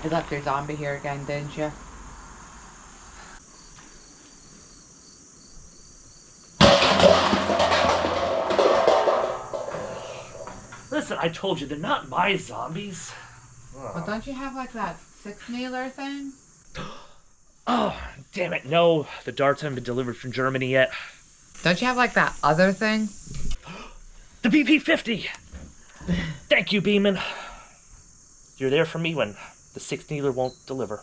You left your zombie here again, didn't you? Listen, I told you, they're not my zombies. Well, don't you have like that 6-needler thing? Oh, damn it, no. The darts haven't been delivered from Germany yet. Don't you have like that other thing? The BP-50! Thank you, Beeman. You're there for me when the 6-needler won't deliver.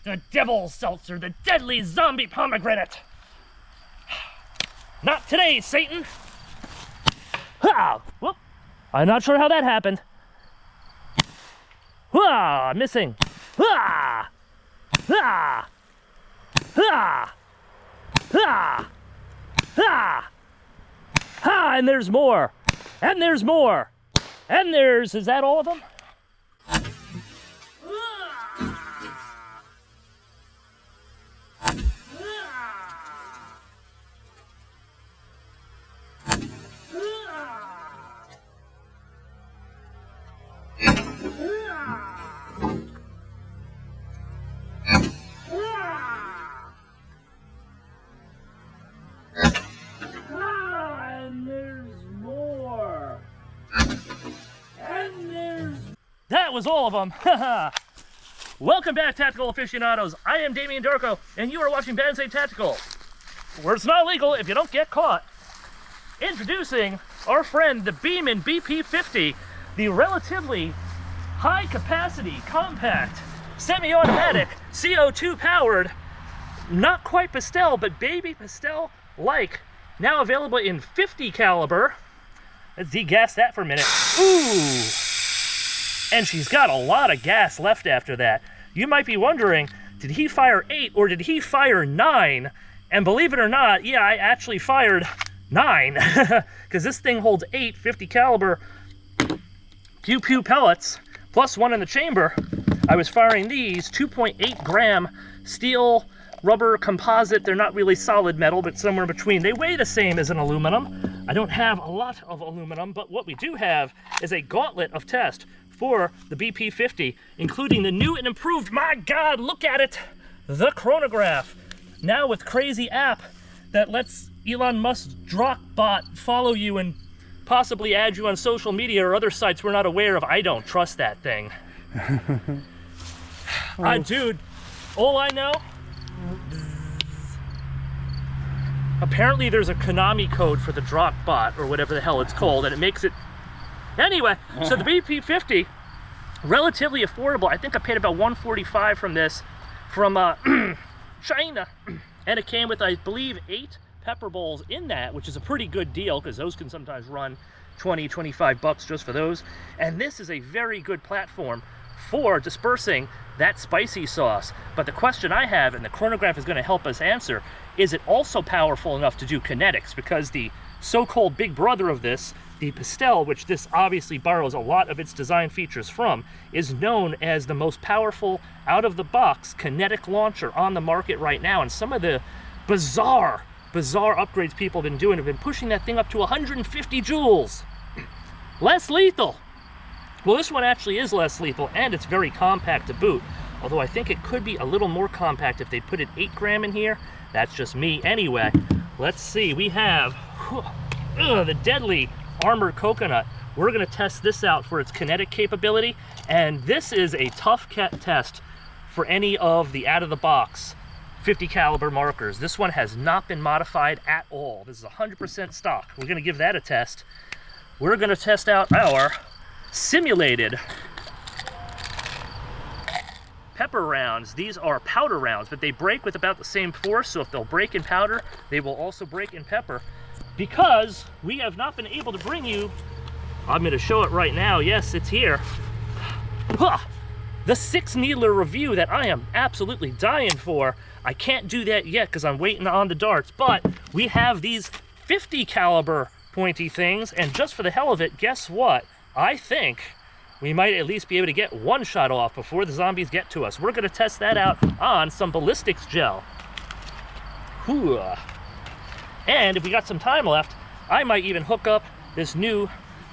The devil seltzer, the deadly zombie pomegranate. Not today, Satan. Ha! Whoop. I'm not sure how that happened. Ha! Missing. Ha! Ha! Ha! Ha! Ha! Ha! And there's more. And there's more. And there's, is that all of them? That was all of them. Welcome back, Tactical Aficionados. I am Damien Darko, and you are watching Banzai Tactical, where it's not illegal if you don't get caught. Introducing our friend, the Beeman BP-50, the relatively high-capacity, compact, semi-automatic, CO2-powered, not quite Pistelle, but baby Pistelle-like, now available in 50 caliber. Let's degas that for a minute. Ooh! And she's got a lot of gas left after that. You might be wondering, did he fire 8 or did he fire 9? And believe it or not, yeah, I actually fired 9. Because this thing holds 8 50 caliber pew-pew pellets, plus 1 in the chamber. I was firing these 2.8 gram steel rubber composite. They're not really solid metal, but somewhere in between. They weigh the same as an aluminum. I don't have a lot of aluminum, but what we do have is a gauntlet of test for the BP-50, including the new and improved, my God, look at it, the Chronograph. Now with crazy app that lets Elon Musk's Dropbot follow you and possibly add you on social media or other sites we're not aware of. I don't trust that thing. Dude, all I know, apparently there's a Konami code for the Dropbot or whatever the hell it's called, and it makes it. Anyway, so the BP-50, relatively affordable. I think I paid about $145 from this, from China, and it came with, I believe, 8 pepper bowls in that, which is a pretty good deal because those can sometimes run 20, 25 bucks just for those. And this is a very good platform for dispersing that spicy sauce. But the question I have, and the Chronograph is going to help us answer, is it also powerful enough to do kinetics? Because the so-called big brother of this, the Pistelle, which this obviously borrows a lot of its design features from, is known as the most powerful out-of-the-box kinetic launcher on the market right now. And some of the bizarre upgrades people have been doing have been pushing that thing up to 150 joules. Less lethal. Well, this one actually is less lethal, and it's very compact to boot. Although I think it could be a little more compact if they put an 8 gram in here. That's just me. Anyway, let's see. We have the deadly armored coconut. We're going to test this out for its kinetic capability, and this is a tough test for any of the out-of-the-box 50 caliber markers. This one has not been modified at all. This is 100% stock. We're going to give that a test. We're going to test out our simulated pepper rounds. These are powder rounds, but they break with about the same force, so if they'll break in powder, they will also break in pepper. Because we have not been able to bring you, I'm going to show it right now, yes, it's here, the 6-needler review that I am absolutely dying for. I can't do that yet because I'm waiting on the darts, but we have these 50 caliber pointy things, and just for the hell of it, guess what? I think we might at least be able to get one shot off before the zombies get to us. We're going to test that out on some ballistics gel. Whew. And if we got some time left, I might even hook up this new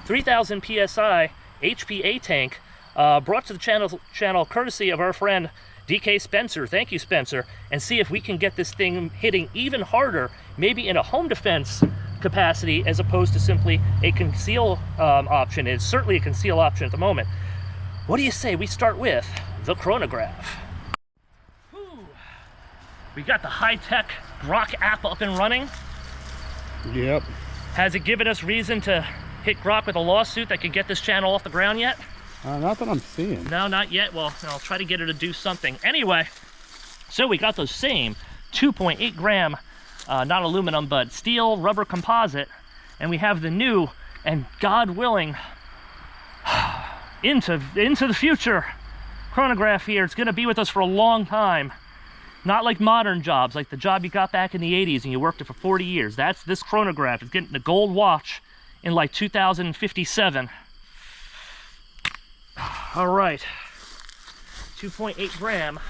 3000 PSI HPA tank brought to the channel courtesy of our friend DK Spencer. Thank you, Spencer. And see if we can get this thing hitting even harder, maybe in a home defense capacity as opposed to simply a conceal option. It's certainly a conceal option at the moment. What do you say we start with the chronograph? Whew. We got the high-tech Grok app up and running. Yep. Has it given us reason to hit Grok with a lawsuit that could get this channel off the ground yet? Not that I'm seeing. No, not yet. Well, I'll try to get her to do something. Anyway, so we got those same 2.8 gram, not aluminum, but steel rubber composite. And we have the new, and God willing, into the future chronograph here. It's going to be with us for a long time. Not like modern jobs, like the job you got back in the 80s and you worked it for 40 years. That's this chronograph. It's getting the gold watch in like 2057. All right, 2.8 gram. I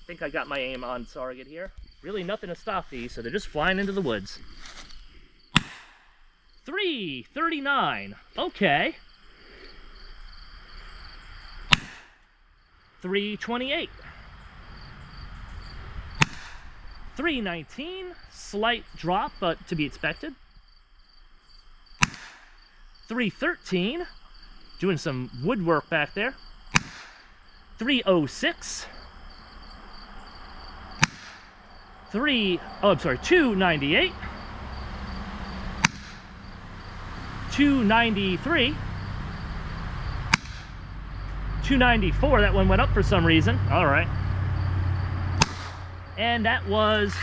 think I got my aim on target here. Really nothing to stop these, so they're just flying into the woods. 339, okay. 328. 319, slight drop, but to be expected. 313. Doing some woodwork back there. 306. 298. 293. 294, that one went up for some reason. All right. And that was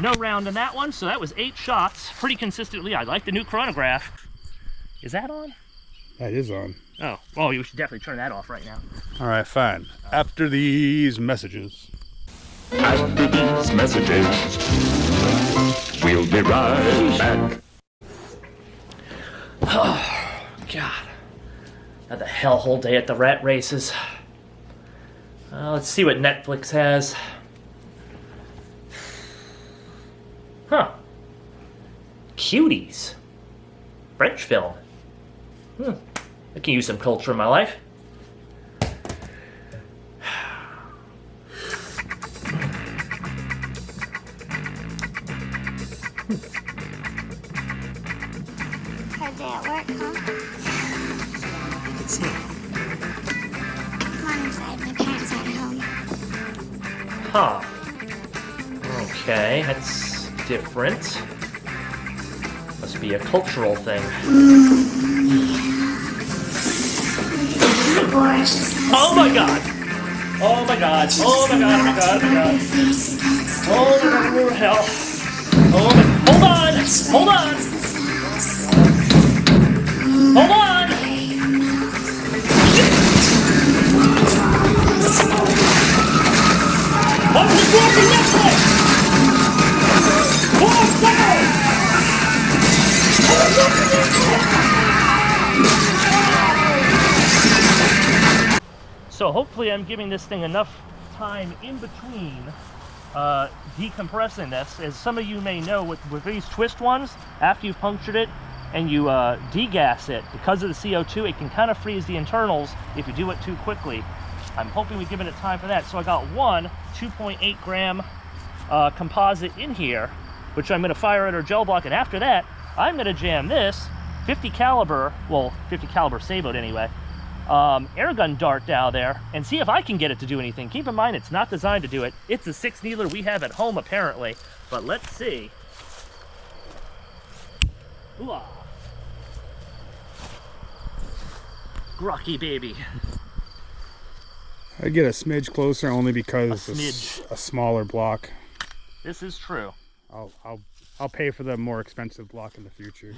no round on that one, so that was 8 shots pretty consistently. I like the new chronograph. Is that on? That is on. Oh, well, you should definitely turn that off right now. All right, fine. After these messages. After these messages, we'll be right back. Oh, God. Had the hellhole day at the rat races. Let's see what Netflix has. Huh. Cuties. French film. I can use some culture in my life. Hard day at work, huh? Let's see. Come on inside, my parents aren't home. Huh. Okay, that's different. Must be a cultural thing. Oh my god! Oh my god! Oh my god! Oh my god! Oh my god! Oh my god! Oh hell! Oh my! Hold on! Hold on! Hold on! I'm just watching Netflix! Oh wow! So hopefully I'm giving this thing enough time in between decompressing this. As some of you may know, with these twist ones, after you've punctured it and you degas it, because of the CO2, it can kind of freeze the internals if you do it too quickly. I'm hoping we've given it time for that. So I got one 2.8 gram composite in here, which I'm going to fire at our gel block, and after that, I'm going to jam this 50 caliber, well, 50 caliber Sabot anyway, airgun dart down there and see if I can get it to do anything. Keep in mind, it's not designed to do it. It's the 6 needler we have at home apparently, but let's see. Ooh-ah. Grocky baby. I get a smidge closer only because it's a smaller block. This is true. I'll pay for the more expensive block in the future.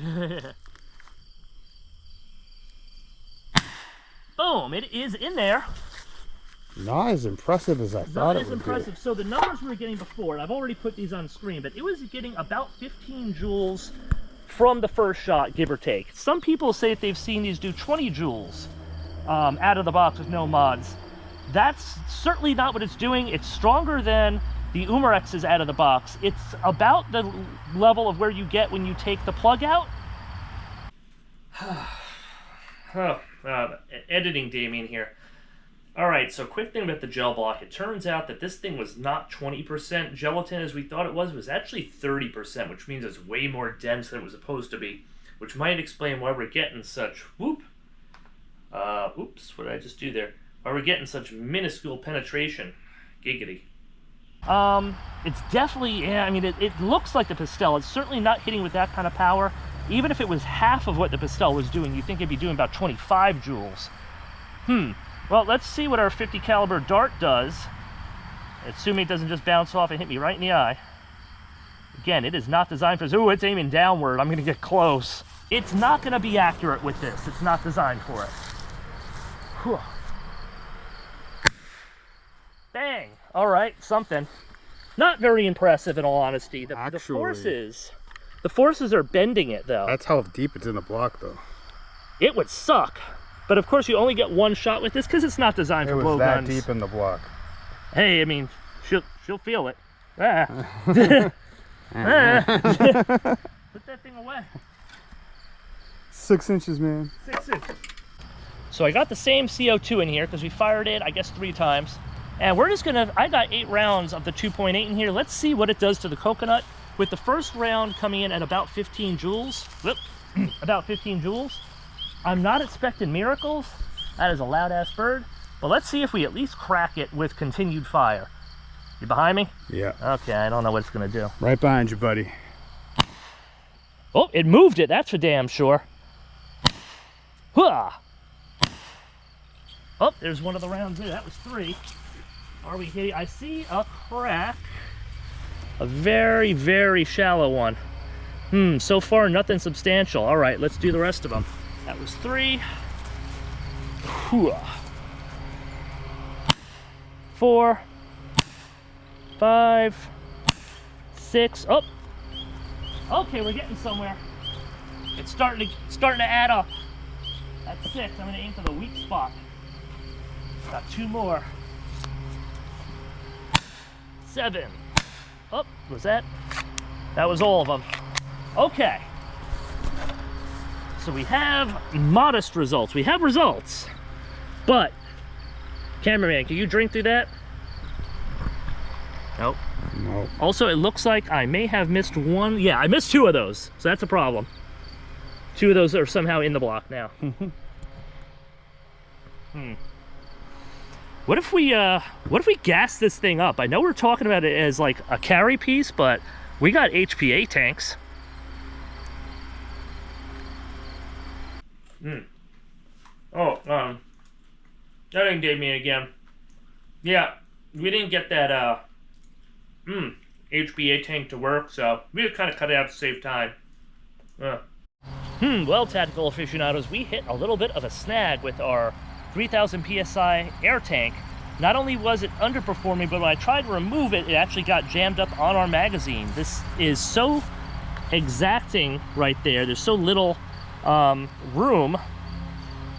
Boom! It is in there. Not as impressive as I thought it would be. Not as impressive. So the numbers we were getting before, and I've already put these on screen, but it was getting about 15 joules from the first shot, give or take. Some people say that they've seen these do 20 joules. out of the box with no mods. That's certainly not what it's doing. It's stronger than the Umarex's out of the box. It's about the level of where you get when you take the plug out. Editing Damien here. Alright, so quick thing about the gel block. It turns out that this thing was not 20% gelatin as we thought it was. It was actually 30%, which means it's way more dense than it was supposed to be, which might explain why we're getting such, oops, what did I just do there? Why we're getting such minuscule penetration. Giggity. It's definitely, yeah, I mean, it looks like the Pistelle. It's certainly not hitting with that kind of power. Even if it was half of what the Pistelle was doing, you'd think it'd be doing about 25 joules. Well, let's see what our 50 caliber dart does. Assuming it doesn't just bounce off and hit me right in the eye. Again, it is not designed for this. Ooh, it's aiming downward. I'm going to get close. It's not going to be accurate with this. It's not designed for it. Whew. Bang. All right, something. Not very impressive in all honesty. The forces are bending it, though. That's how deep it's in the block, though. It would suck. But of course, you only get one shot with this because it's not designed for blowguns. It was that deep in the block. Hey, I mean, she'll feel it. Ah. Put that thing away. 6 inches, man. 6 inches. So I got the same CO2 in here because we fired it, I guess, 3 times. And we're just gonna, I got 8 rounds of the 2.8 in here. Let's see what it does to the coconut. With the first round coming in at about 15 joules. Whoop, about 15 joules. I'm not expecting miracles. That is a loud ass bird. But let's see if we at least crack it with continued fire. You behind me? Yeah. Okay, I don't know what it's gonna do. Right behind you, buddy. Oh, it moved it, that's for damn sure. Hooah! Oh, there's one of the rounds there. That was 3. Are we hitting? I see a crack. A very, very shallow one. So far nothing substantial. All right, let's do the rest of them. That was 3. 4. 5. 6. Oh. Okay, we're getting somewhere. It's starting to add up. That's 6. I'm gonna aim for the weak spot. Got 2 more. 7. Oh, was that? That was all of them. Okay. So we have modest results. We have results. But, cameraman, can you drink through that? Nope. Nope. Also, it looks like I may have missed one. Yeah, I missed 2 of those. So that's a problem. 2 of those are somehow in the block now. What if we gas this thing up? I know we're talking about it as like a carry piece, but we got HPA tanks. That didn't give me again. Yeah, we didn't get that HPA tank to work, so we just kind of cut it out to save time. Well, tactical aficionados, we hit a little bit of a snag with our 3000 psi air tank. Not only was it underperforming, but when I tried to remove it, it actually got jammed up on our magazine. This is so exacting right there. There's so little room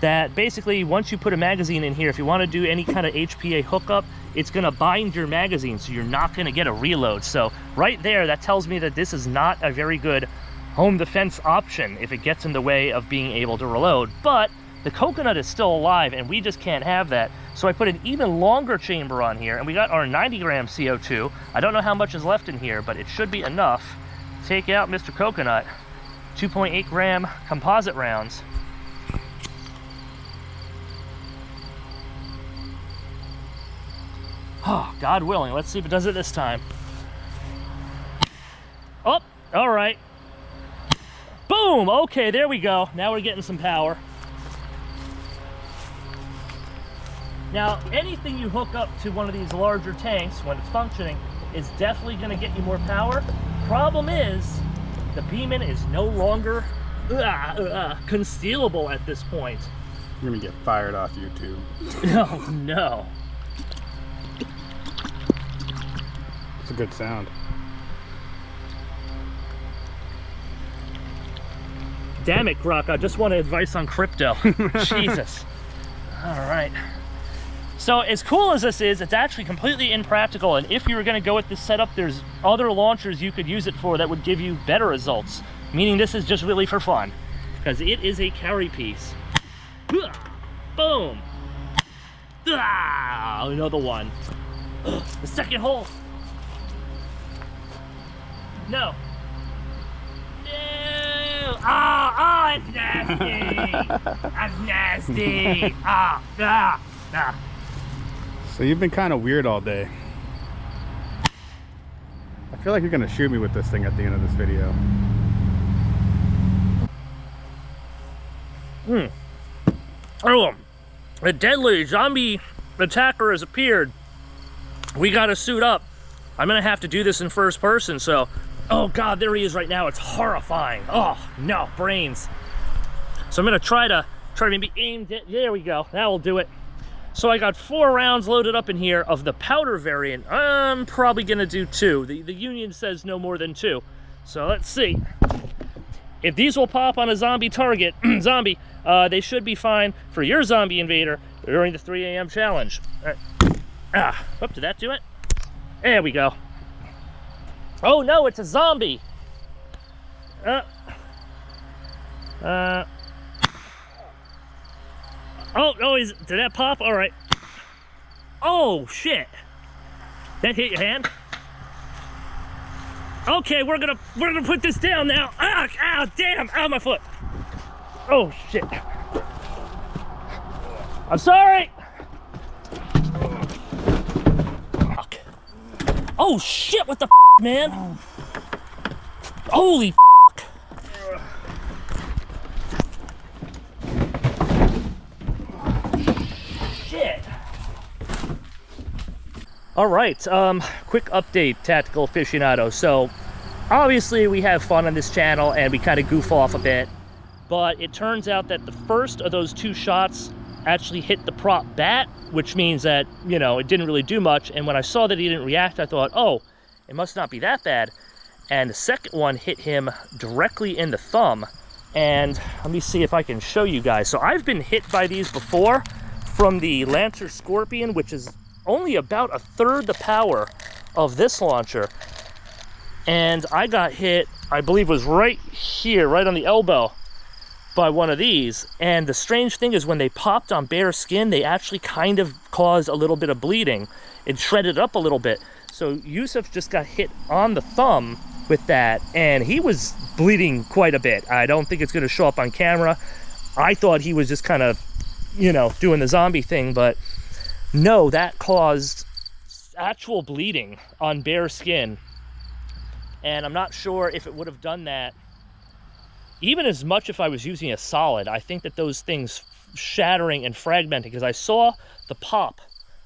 that basically once you put a magazine in here, if you want to do any kind of HPA hookup, it's going to bind your magazine, so you're not going to get a reload. So right there, that tells me that this is not a very good home defense option if it gets in the way of being able to reload. But the coconut is still alive, and we just can't have that. So I put an even longer chamber on here, and we got our 90 gram CO2. I don't know how much is left in here, but it should be enough to take out Mr. Coconut. 2.8 gram composite rounds. Oh, God willing. Let's see if it does it this time. Oh, all right. Boom! Okay, there we go. Now we're getting some power. Now, anything you hook up to one of these larger tanks when it's functioning is definitely going to get you more power. Problem is, the Beeman is no longer concealable at this point. You're going to get fired off YouTube. Oh, no. It's a good sound. Damn it, Grok, I just wanted advice on crypto. Jesus. All right. So as cool as this is, it's actually completely impractical. And if you were going to go with this setup, there's other launchers you could use it for that would give you better results. Meaning this is just really for fun, because it is a carry piece. Boom. Another one. The second hole. No. No. Oh, it's nasty. That's nasty. So you've been kind of weird all day. I feel like you're gonna shoot me with this thing at the end of this video. Oh, a deadly zombie attacker has appeared. We gotta suit up. I'm gonna have to do this in first person, so... Oh God, there he is right now. It's horrifying. Oh, no, brains. So I'm gonna try to maybe aim it. There we go, that will do it. So I got 4 rounds loaded up in here of the powder variant. I'm probably gonna do 2. The union says no more than 2. So let's see. If these will pop on a zombie target, they should be fine for your zombie invader during the 3 a.m. challenge. Did that do it? There we go. Oh no, it's a zombie. Oh no, did that pop? All right. Oh shit. That hit your hand? Okay, we're gonna put this down now. Ow, damn, ow, my foot. Oh shit. I'm sorry. Fuck. Oh shit, what the f, man? Holy f. Shit. All right, quick update, Tactical Aficionado. So, obviously we have fun on this channel and we kind of goof off a bit, but it turns out that the first of those 2 shots actually hit the prop bat, which means that, you know, it didn't really do much. And when I saw that he didn't react, I thought, oh, it must not be that bad. And the second one hit him directly in the thumb. And let me see if I can show you guys. So I've been hit by these before from the Lancer Scorpion, which is only about 1/3 the power of this launcher. And I got hit, I believe was right here, right on the elbow, by one of these. And the strange thing is when they popped on bare skin, they actually kind of caused a little bit of bleeding. It shredded up a little bit. So Yusuf just got hit on the thumb with that, and he was bleeding quite a bit. I don't think it's going to show up on camera. I thought he was just kind of, you know, doing the zombie thing, but no, that caused actual bleeding on bare skin. And I'm not sure if it would have done that even as much if I was using a solid. I think that those things shattering and fragmenting, because I saw the pop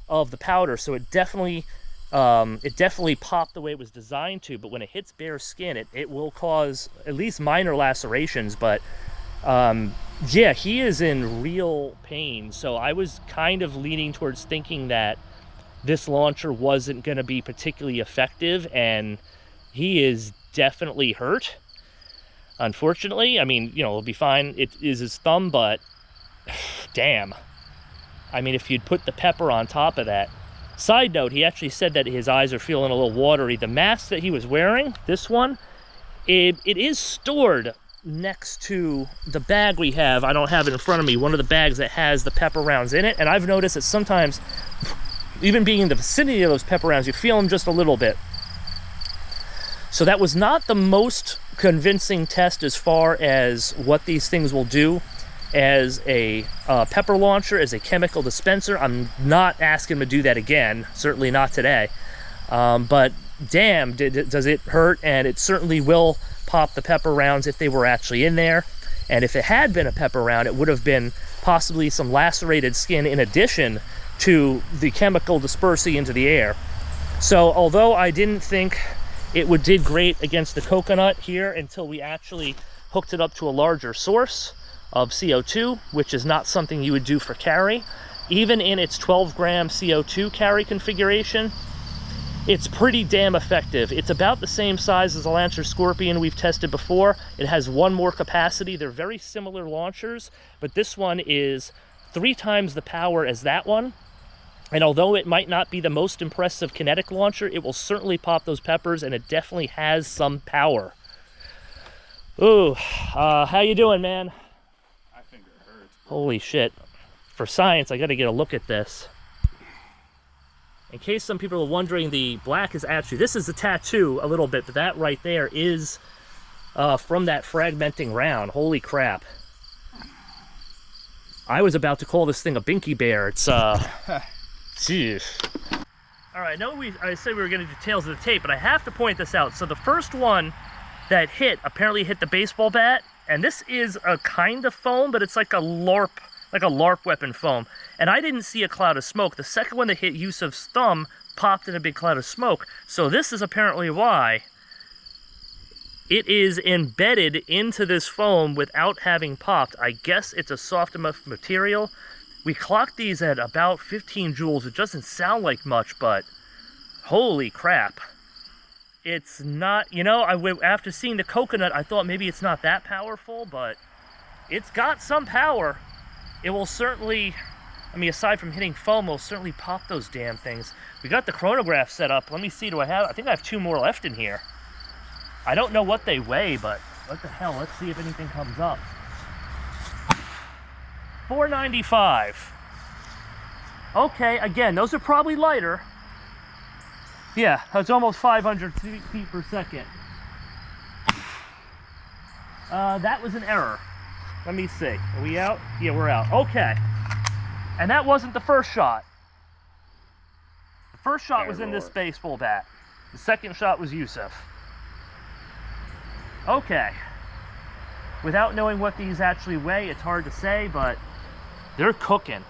of the powder, so it definitely popped the way it was designed to. But when it hits bare skin, it will cause at least minor lacerations. But yeah, he is in real pain. So I was kind of leaning towards thinking that this launcher wasn't going to be particularly effective, and he is definitely hurt. Unfortunately, I mean, you know, it'll be fine. It is his thumb, but damn. I mean, if you'd put the pepper on top of that. Side note, he actually said that his eyes are feeling a little watery. The mask that he was wearing, this one, it is stored next to the bag we have. I don't have it in front of me. One of the bags that has the pepper rounds in it. And I've noticed that sometimes, even being in the vicinity of those pepper rounds, you feel them just a little bit. So that was not the most convincing test as far as what these things will do as a pepper launcher, as a chemical dispenser. I'm not asking him to do that again, certainly not today. But damn, does it hurt, and it certainly will pop the pepper rounds if they were actually in there. And if it had been a pepper round, it would have been possibly some lacerated skin in addition to the chemical dispersing into the air. So although I didn't think it did great against the coconut here until we actually hooked it up to a larger source of CO2, which is not something you would do for carry. Even in its 12-gram CO2 carry configuration, it's pretty damn effective. It's about the same size as the Lancer Scorpion we've tested before. It has one more capacity. They're very similar launchers, but this one is 3 times the power as that one. And although it might not be the most impressive kinetic launcher, it will certainly pop those peppers, and it definitely has some power. Ooh, how you doing, man? My finger hurts. Holy shit. For science, I gotta get a look at this. In case some people are wondering, the black is actually, this is a tattoo a little bit, but that right there is from that fragmenting round. Holy crap. I was about to call this thing a Binky Bear. It's, jeez. All right, I know I said we were gonna do tails of the tape, but I have to point this out. So the first one that apparently hit the baseball bat, and this is a kind of foam, but it's like a LARP weapon foam. And I didn't see a cloud of smoke. The second one that hit Yusuf's thumb popped in a big cloud of smoke. So this is apparently why it is embedded into this foam without having popped. I guess it's a soft enough material. We clocked these at about 15 joules. It doesn't sound like much, but holy crap. It's not, you know, after seeing the coconut, I thought maybe it's not that powerful, but it's got some power. It will certainly, I mean, aside from hitting foam, it will certainly pop those damn things. We got the chronograph set up. Let me see, I think I have 2 more left in here. I don't know what they weigh, but what the hell, let's see if anything comes up. 495. Okay, again, those are probably lighter. Yeah, that's almost 500 feet per second. That was an error. Let me see. Are we out? Yeah, we're out. Okay. And that wasn't the first shot. The first shot was in this baseball bat. The second shot was Yusuf. Okay. Without knowing what these actually weigh, it's hard to say, but they're cooking.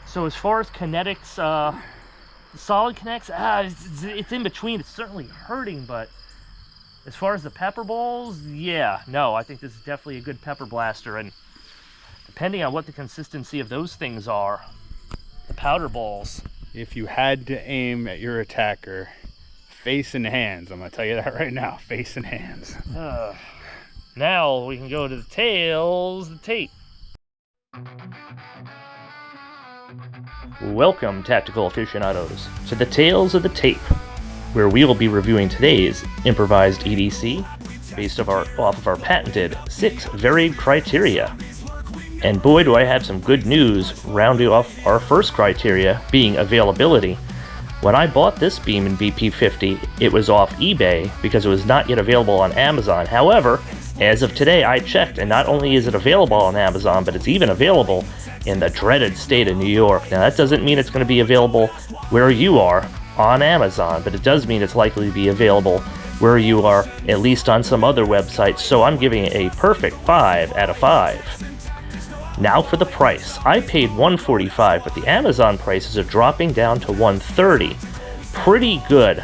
So as far as kinetics, solid kinetics, it's in between. It's certainly hurting, but as far as the pepper balls, yeah, no, I think this is definitely a good pepper blaster, and depending on what the consistency of those things are, the powder balls. If you had to aim at your attacker, face and hands, I'm gonna tell you that right now, face and hands. Now we can go to the tails, the tape. Welcome, tactical aficionados, to the Tales of the Tape, where we will be reviewing today's improvised EDC based off of our patented 6 varied criteria. And boy, do I have some good news rounding off our first criteria, being availability. When I bought this Beeman BP-50, it was off eBay because it was not yet available on Amazon. However, as of today, I checked, and not only is it available on Amazon, but it's even available in the dreaded state of New York. Now, that doesn't mean it's going to be available where you are on Amazon, but it does mean it's likely to be available where you are, at least on some other websites, so I'm giving it a perfect 5 out of 5. Now for the price. I paid $145, but the Amazon prices are dropping down to $130. Pretty good.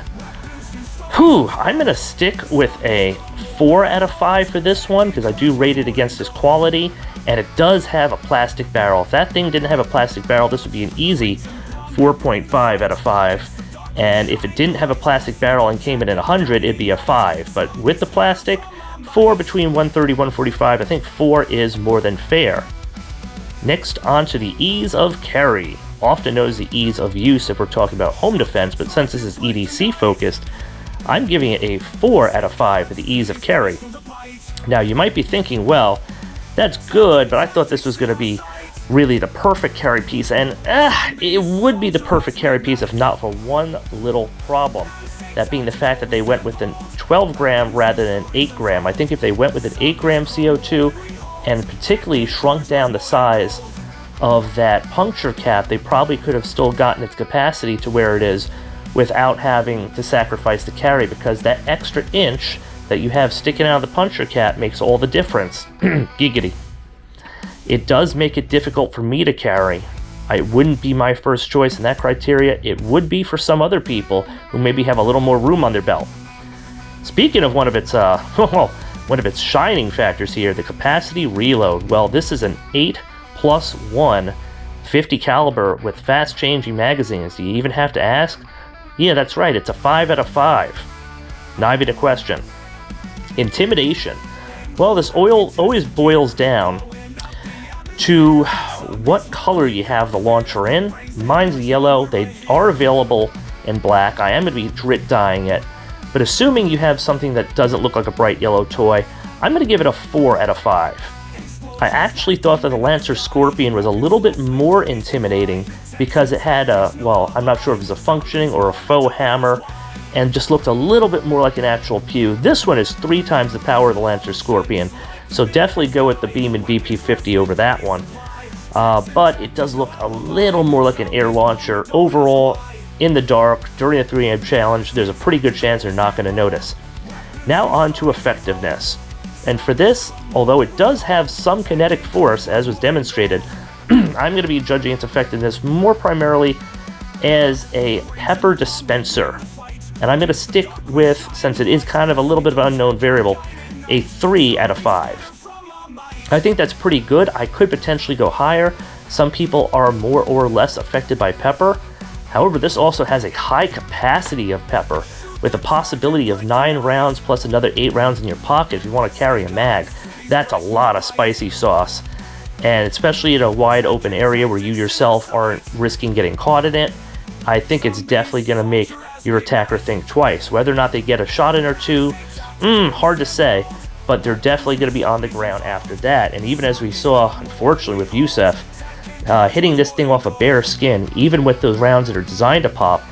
Whew, I'm going to stick with a 4 out of 5 for this one, because I do rate it against its quality, and it does have a plastic barrel. If that thing didn't have a plastic barrel, this would be an easy 4.5 out of 5, and if it didn't have a plastic barrel and came in at 100, it'd be a 5, but with the plastic, 4 between 130 and 145, I think 4 is more than fair. Next, on to the ease of carry, often known as the ease of use if we're talking about home defense, but since this is EDC focused, I'm giving it a 4 out of 5 for the ease of carry. Now, you might be thinking, well, that's good, but I thought this was going to be really the perfect carry piece, and it would be the perfect carry piece if not for one little problem. That being the fact that they went with an 12 gram rather than an 8 gram. I think if they went with an 8 gram CO2 and particularly shrunk down the size of that puncture cap, they probably could have still gotten its capacity to where it is without having to sacrifice the carry, because that extra inch that you have sticking out of the puncture cap makes all the difference. Giggity. It does make it difficult for me to carry. It wouldn't be my first choice in that criteria. It would be for some other people who maybe have a little more room on their belt. Speaking of one of its shining factors here, the capacity reload. Well, this is an 8+1 50 caliber with fast changing magazines. Do you even have to ask? Yeah, that's right, it's a 5 out of 5. Not even a question. Intimidation. Well, this oil always boils down to what color you have the launcher in. Mine's yellow. They are available in black. I am going to be grit dyeing it. But assuming you have something that doesn't look like a bright yellow toy, I'm going to give it a 4 out of 5. I actually thought that the Lancer Scorpion was a little bit more intimidating because it had a, well, I'm not sure if it was a functioning or a faux hammer, and just looked a little bit more like an actual pew. This one is 3 times the power of the Lancer Scorpion, so definitely go with the Beeman BP-50 over that one. But it does look a little more like an air launcher. Overall, in the dark, during a 3 AM challenge, there's a pretty good chance they're not going to notice. Now on to effectiveness. And for this, although it does have some kinetic force, as was demonstrated, I'm going to be judging its effectiveness more primarily as a pepper dispenser. And I'm going to stick with, since it is kind of a little bit of an unknown variable, a 3 out of 5. I think that's pretty good. I could potentially go higher. Some people are more or less affected by pepper. However, this also has a high capacity of pepper, with a possibility of 9 rounds plus another 8 rounds in your pocket if you want to carry a mag. That's a lot of spicy sauce. And especially in a wide open area where you yourself aren't risking getting caught in it, I think it's definitely going to make your attacker think twice. Whether or not they get a shot in or two, hard to say, but they're definitely going to be on the ground after that. And even as we saw, unfortunately, with Yusef, hitting this thing off a bare skin, even with those rounds that are designed to pop,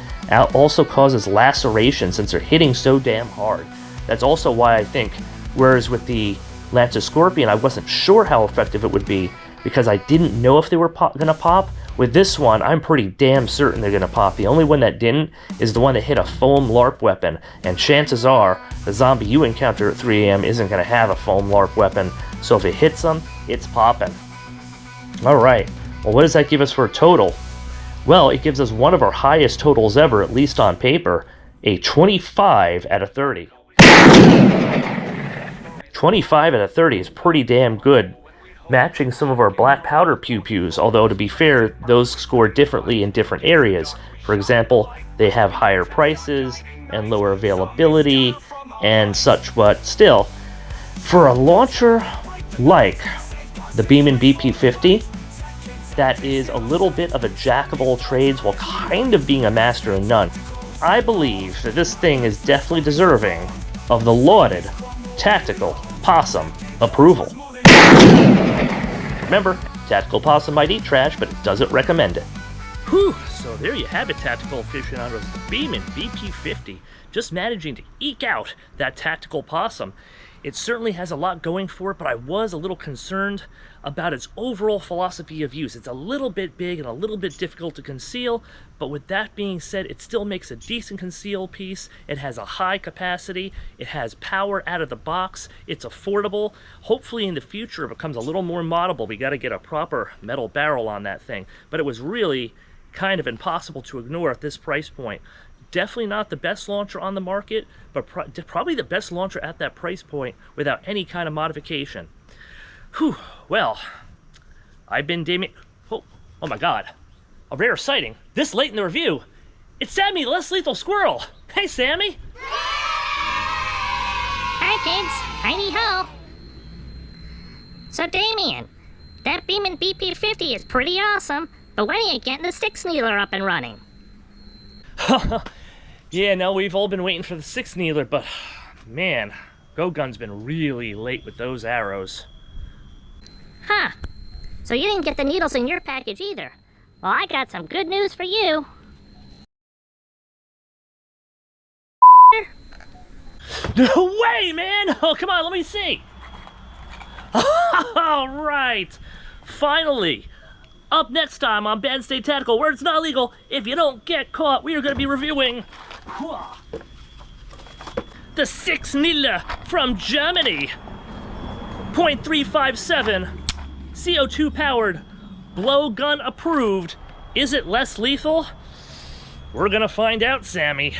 also causes laceration since they're hitting so damn hard. That's also why I think, whereas with the Lancer Scorpion, I wasn't sure how effective it would be because I didn't know if they were going to pop. With this one, I'm pretty damn certain they're going to pop. The only one that didn't is the one that hit a foam LARP weapon, and chances are the zombie you encounter at 3 AM isn't going to have a foam LARP weapon, so if it hits them, it's popping. Alright, well, what does that give us for a total? Well, it gives us one of our highest totals ever, at least on paper, a 25 out of 30. 25 out of 30 is pretty damn good, matching some of our black powder pew-pews, although to be fair, those score differently in different areas. For example, they have higher prices and lower availability and such, but still, for a launcher like the Beeman BP-50, that is a little bit of a jack of all trades while kind of being a master of none, I believe that this thing is definitely deserving of the lauded Tactical Possum approval. Remember, Tactical Possum might eat trash, but it doesn't recommend it. Whew, so there you have it, Tactical Aficionados. The Beeman BP-50, just managing to eke out that Tactical Possum. It certainly has a lot going for it, but I was a little concerned about its overall philosophy of use. It's a little bit big and a little bit difficult to conceal, but with that being said, it still makes a decent conceal piece. It has a high capacity, it has power out of the box, it's affordable. Hopefully in the future it becomes a little more moddable. We gotta get a proper metal barrel on that thing, but it was really kind of impossible to ignore at this price point. Definitely not the best launcher on the market, but probably the best launcher at that price point without any kind of modification. Whew, well, I've been Damien. Oh my god, a rare sighting this late in the review. It's Sammy, the less lethal squirrel. Hey, Sammy. Hi, kids. Heidi ho. So, Damien, that Beeman BP-50 is pretty awesome, but when are you getting the 6 needler up and running? Yeah, no, we've all been waiting for the 6 needler, but man, GoGun's been really late with those arrows. Huh. So you didn't get the needles in your package either. Well, I got some good news for you. No way, man! Oh, come on, let me see. All right, finally. Up next time on Bad State Tactical, where it's not legal if you don't get caught, we are going to be reviewing the 6 Nilla from Germany. .357, CO2 powered, blowgun approved. Is it less lethal? We're going to find out, Sammy.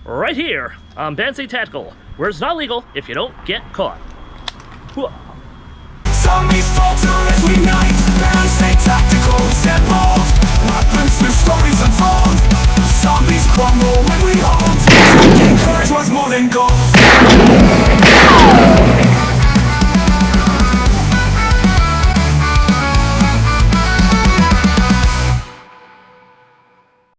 Right here on Bad State Tactical, where it's not legal if you don't get caught. Zombies falter every night.